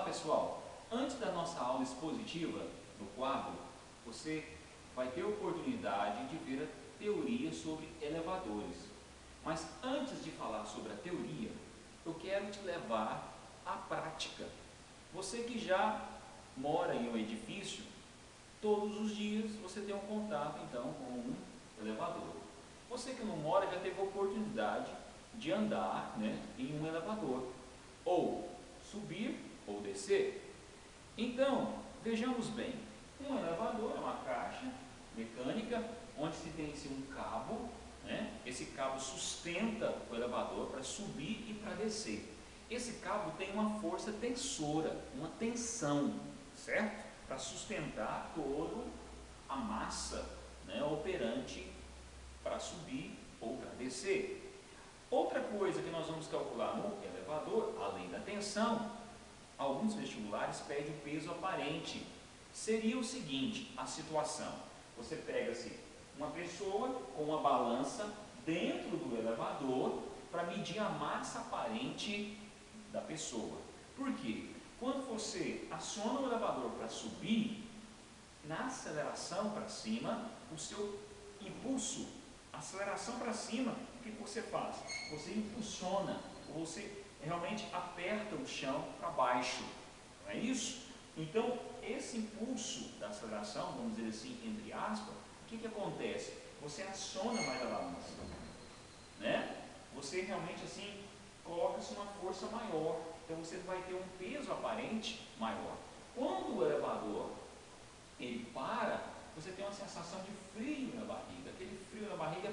pessoal, antes da nossa aula expositiva no quadro, você vai ter a oportunidade de ver a teoria sobre elevadores. Mas antes de falar sobre a teoria, eu quero te levar à prática. Você que já mora em um edifício, todos os dias você tem um contato então com um elevador. Você que não mora já teve a oportunidade de andar, em um elevador, ou subir ou descer. Então, vejamos bem, um elevador é uma caixa mecânica onde se tem um cabo, esse cabo sustenta o elevador para subir e para descer. Esse cabo tem uma força tensora, uma tensão, certo? Para sustentar toda a massa operante para subir ou para descer. Outra coisa que nós vamos calcular no elevador, além da tensão, alguns vestibulares pedem o peso aparente. Seria o seguinte, a situação, você pega-se uma pessoa com uma balança dentro do elevador para medir a massa aparente da pessoa. Por quê? Quando você aciona o elevador para subir, na aceleração para cima, o seu impulso, aceleração para cima, o que você faz? Você impulsiona, você realmente aperta o chão para baixo, não é isso? Então, esse impulso da aceleração, vamos dizer assim, entre aspas, o que acontece? Você aciona mais a balança, Você realmente assim, coloca-se uma força maior, então você vai ter um peso aparente maior. Quando o elevador ele para, você tem uma sensação de frio na barriga, aquele frio na barriga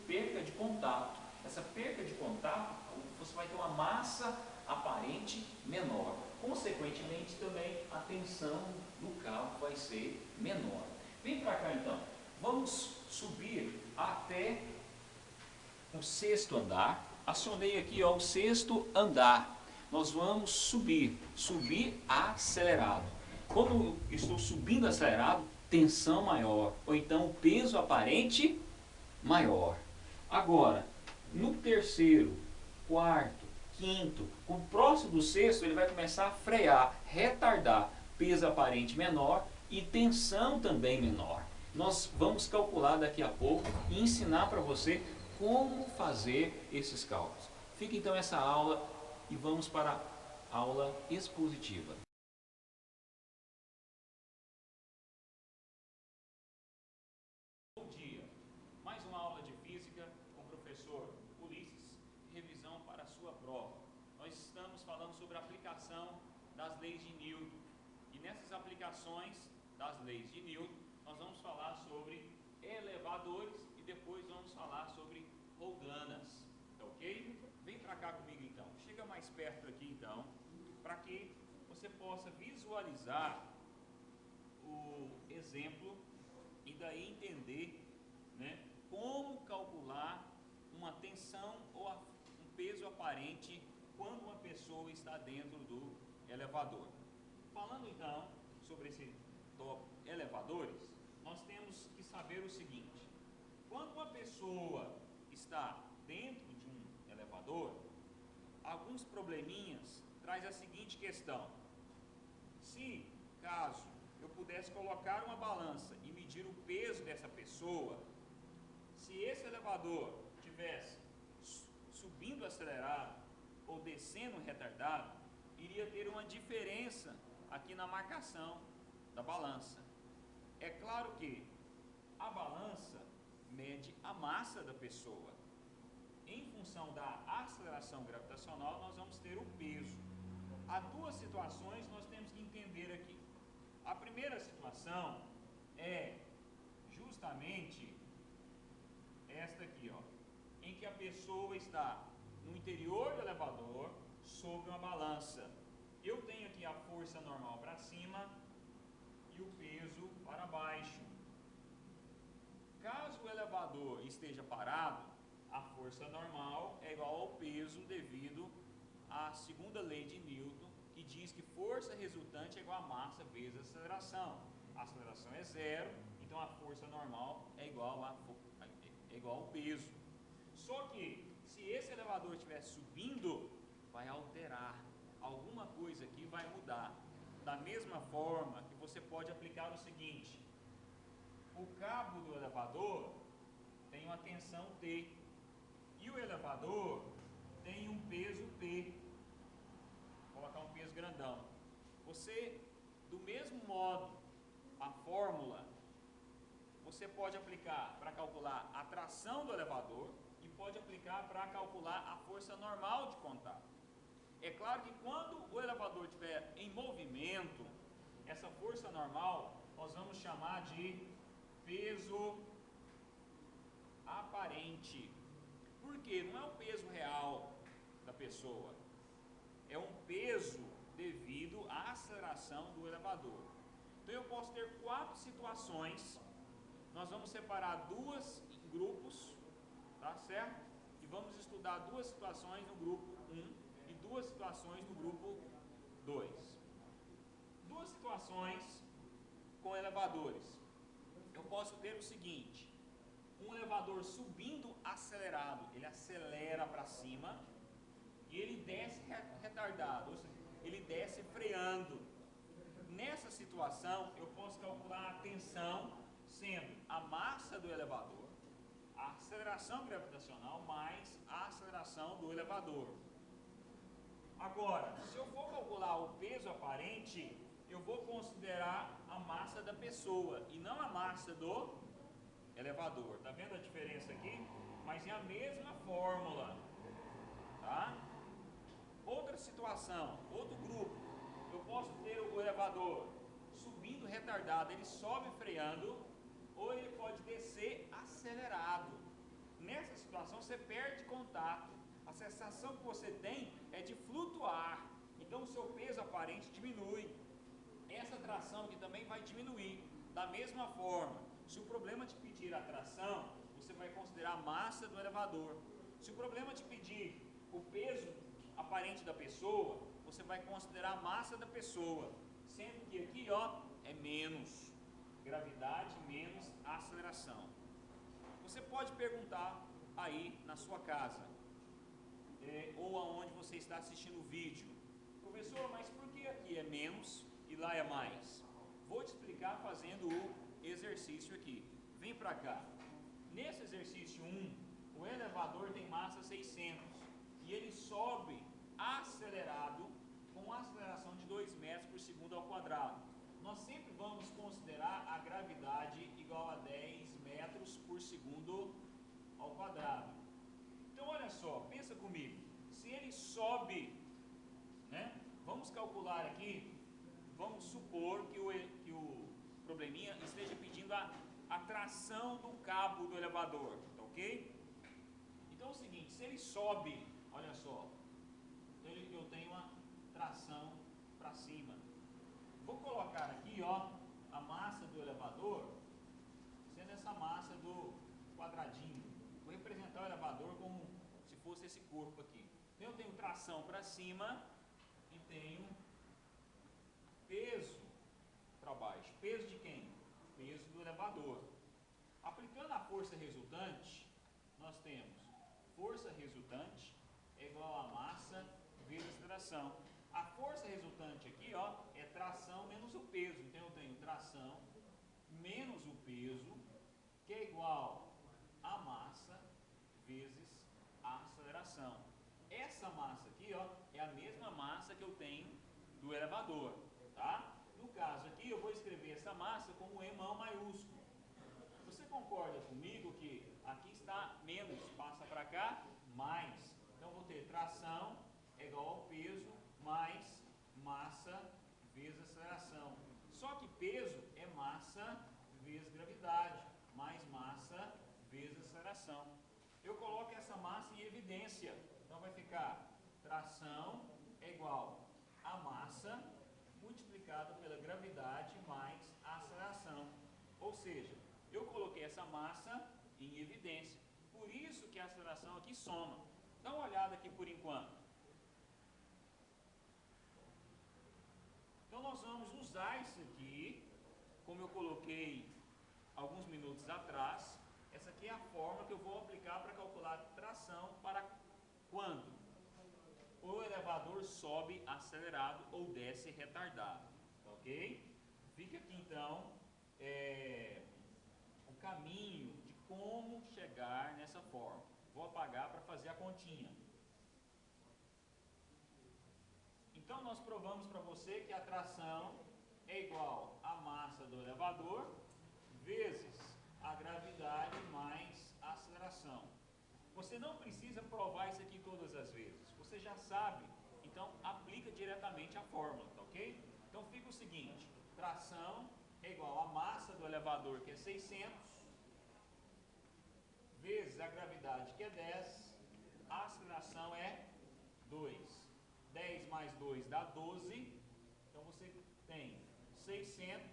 perca de contato. Essa perca de contato, você vai ter uma massa aparente menor. Consequentemente, também a tensão do cabo vai ser menor. Vem para cá então, vamos subir até o sexto andar. Acionei aqui o sexto andar. Nós vamos subir acelerado. Quando estou subindo acelerado, tensão maior, ou então peso aparente maior. Agora, no terceiro, quarto, quinto, o próximo do sexto, ele vai começar a frear, retardar, peso aparente menor e tensão também menor. Nós vamos calcular daqui a pouco e ensinar para você como fazer esses cálculos. Fica então essa aula e vamos para a aula expositiva. Bom dia! Mais uma aula de física com o professor Ulisses, revisão para a sua prova. Nós estamos falando sobre a aplicação das leis de Newton. E nessas aplicações das leis de Newton, nós vamos falar sobre elevadores e depois vamos falar sobre roldanas, tá ok? Vem para cá comigo então, chega mais perto aqui então, para que você possa visualizar o exemplo e daí entender como calcular uma tensão ou um peso aparente quando uma pessoa está dentro do elevador. Falando então sobre esse tópico elevadores, nós temos que saber o seguinte: quando uma pessoa está dentro de um elevador, alguns probleminhas traz a seguinte questão: se caso eu pudesse colocar uma balança e medir o peso dessa pessoa, se esse elevador tivesse subindo acelerado ou descendo retardado, iria ter uma diferença aqui na marcação da balança. É claro que a balança mede a massa da pessoa. Em função da aceleração gravitacional, nós vamos ter o peso. Há duas situações nós temos que entender aqui. A primeira situação é justamente esta aqui, em que a pessoa está no interior do elevador sobre uma balança. Eu tenho aqui a força normal para cima e o peso para baixo. Caso o elevador esteja parado, a força normal é igual ao peso devido à segunda lei de Newton, que diz que força resultante é igual a massa vezes a aceleração. A aceleração é zero, então a força normal é igual ao peso. Só que, se esse elevador estiver subindo, vai alterar. Alguma coisa aqui vai mudar. Da mesma forma que você pode aplicar o seguinte: o cabo do elevador tem uma tensão T e o elevador tem um peso P. Vou colocar um peso grandão. Você, do mesmo modo, a fórmula você pode aplicar para calcular a tração do elevador e pode aplicar para calcular a força normal de contato. É claro que quando o elevador estiver em movimento, essa força normal nós vamos chamar de peso aparente. Por quê? Não é o peso real da pessoa, é um peso devido à aceleração do elevador. Então eu posso ter 4 situações. Nós vamos separar 2 em grupos, tá certo? E vamos estudar 2 situações no grupo 1 e 2 situações no grupo 2. 2 situações com elevadores. Eu posso ter o seguinte: um elevador subindo acelerado, ele acelera para cima e ele desce retardado, ou seja, ele desce freando. Nessa situação, eu posso calcular a tensão sendo a massa do elevador, a aceleração gravitacional mais a aceleração do elevador. Agora, se eu for calcular o peso aparente, eu vou considerar a massa da pessoa e não a massa do elevador. Tá vendo a diferença aqui? Mas é a mesma fórmula, tá? Outra situação, outro grupo, eu posso ter o elevador subindo retardado, ele sobe freando, ou ele pode descer acelerado. Nessa situação você perde contato, a sensação que você tem é de flutuar, então o seu peso aparente diminui. Essa tração aqui também vai diminuir. Da mesma forma, se o problema te pedir a tração, você vai considerar a massa do elevador. Se o problema te pedir o peso aparente da pessoa, você vai considerar a massa da pessoa, sendo que aqui ó, é menos gravidade menos aceleração. Você pode perguntar aí na sua casa, ou aonde você está assistindo o vídeo: professor, mas por que aqui é menos e lá é mais? Vou te explicar fazendo o exercício aqui. Vem para cá. Nesse exercício 1, o elevador tem massa 600 e ele sobe acelerado com aceleração de 2 metros por segundo ao quadrado. Nós sempre vamos considerar a gravidade igual a 10 metros por segundo ao quadrado. Então olha só, pensa comigo, se ele sobe, né, vamos calcular aqui, vamos supor que o probleminha esteja pedindo a tração do cabo do elevador, tá ok? Então é o seguinte, se ele sobe, olha só, então eu tenho uma tração para cima. Vou colocar aqui ó, a massa do elevador sendo essa massa do quadradinho. Vou representar o elevador como se fosse esse corpo aqui. Então eu tenho tração para cima e tenho peso para baixo. Peso de quem? Peso do elevador. Aplicando a força resultante, nós temos força resultante é igual a massa vezes tração. A força resultante aqui ó, é tração menos o peso. Então eu tenho tração menos o peso, que é igual a massa vezes a aceleração. Essa massa aqui ó, é a mesma massa que eu tenho do elevador, tá? No caso aqui eu vou escrever essa massa como E maiúsculo. Você concorda comigo que aqui está menos, passa para cá, mais. Então eu vou ter tração é igual ao peso mais massa vezes aceleração. Só que peso é massa vezes gravidade, mais massa vezes aceleração. Eu coloco essa massa em evidência. Então vai ficar tração é igual a massa multiplicado pela gravidade mais a aceleração. Ou seja, eu coloquei essa massa em evidência. Por isso que a aceleração aqui soma. Dá uma olhada aqui por enquanto. Então nós vamos usar isso aqui, como eu coloquei alguns minutos atrás. Essa aqui é a forma que eu vou aplicar para calcular tração para quando o elevador elevador sobe acelerado ou desce retardado, ok? Fica aqui então o caminho de como chegar nessa forma. Vou apagar para fazer a continha. Então nós provamos para você que a tração é igual à massa do elevador vezes a gravidade mais a aceleração. Você não precisa provar isso aqui todas as vezes. Você já sabe, então aplica diretamente a fórmula, tá ok? Então fica o seguinte, tração é igual à massa do elevador, que é 600, vezes a gravidade, que é 10, a aceleração é 2. 10 mais 2 dá 12, então você tem 600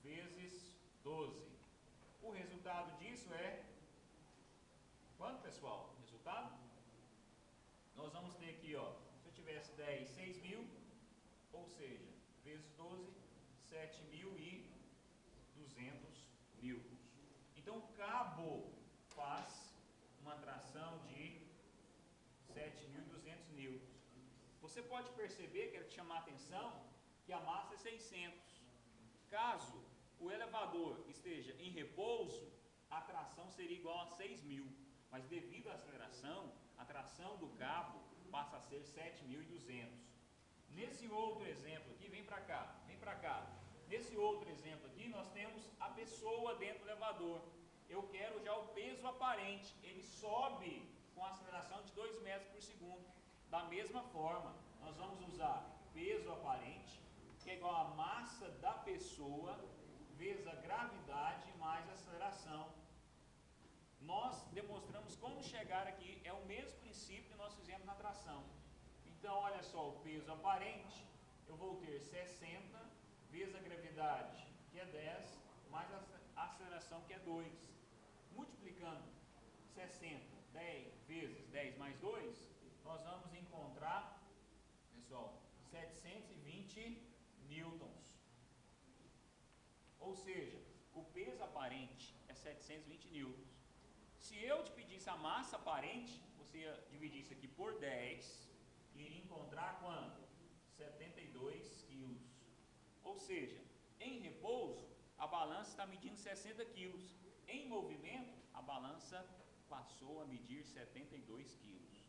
vezes 12. O resultado disso é quanto, pessoal? Resultado? Nós vamos ter aqui, ó, se eu tivesse 10, 6.000, ou seja, vezes 12, 7.200 newtons. Então, o cabo faz uma tração de 7.200 newtons. Você pode perceber, quero te chamar a atenção, que a massa é 600. Caso o elevador esteja em repouso, a tração seria igual a 6.000. Mas devido à aceleração, a tração do cabo passa a ser 7.200. Nesse outro exemplo aqui, vem para cá, vem para cá. Nesse outro exemplo aqui, nós temos a pessoa dentro do elevador. Eu quero já o peso aparente. Ele sobe com a aceleração de 2 metros por segundo. Da mesma forma, nós vamos usar peso aparente, que é igual a massa da pessoa, vezes a gravidade mais a aceleração. Nós demonstramos como chegar aqui, é o mesmo princípio que nós fizemos na tração. Então, olha só, o peso aparente, eu vou ter 60 vezes a gravidade, que é 10, mais a aceleração, que é 2. Multiplicando 60, 10 vezes 10 mais 2, nós vamos encontrar, pessoal, 720 newtons. Ou seja, o peso aparente é 720 newtons. Se eu te pedisse a massa aparente, você ia dividir isso aqui por 10 e iria encontrar quanto? 72 quilos. Ou seja, em repouso, a balança está medindo 60 quilos. Em movimento, a balança passou a medir 72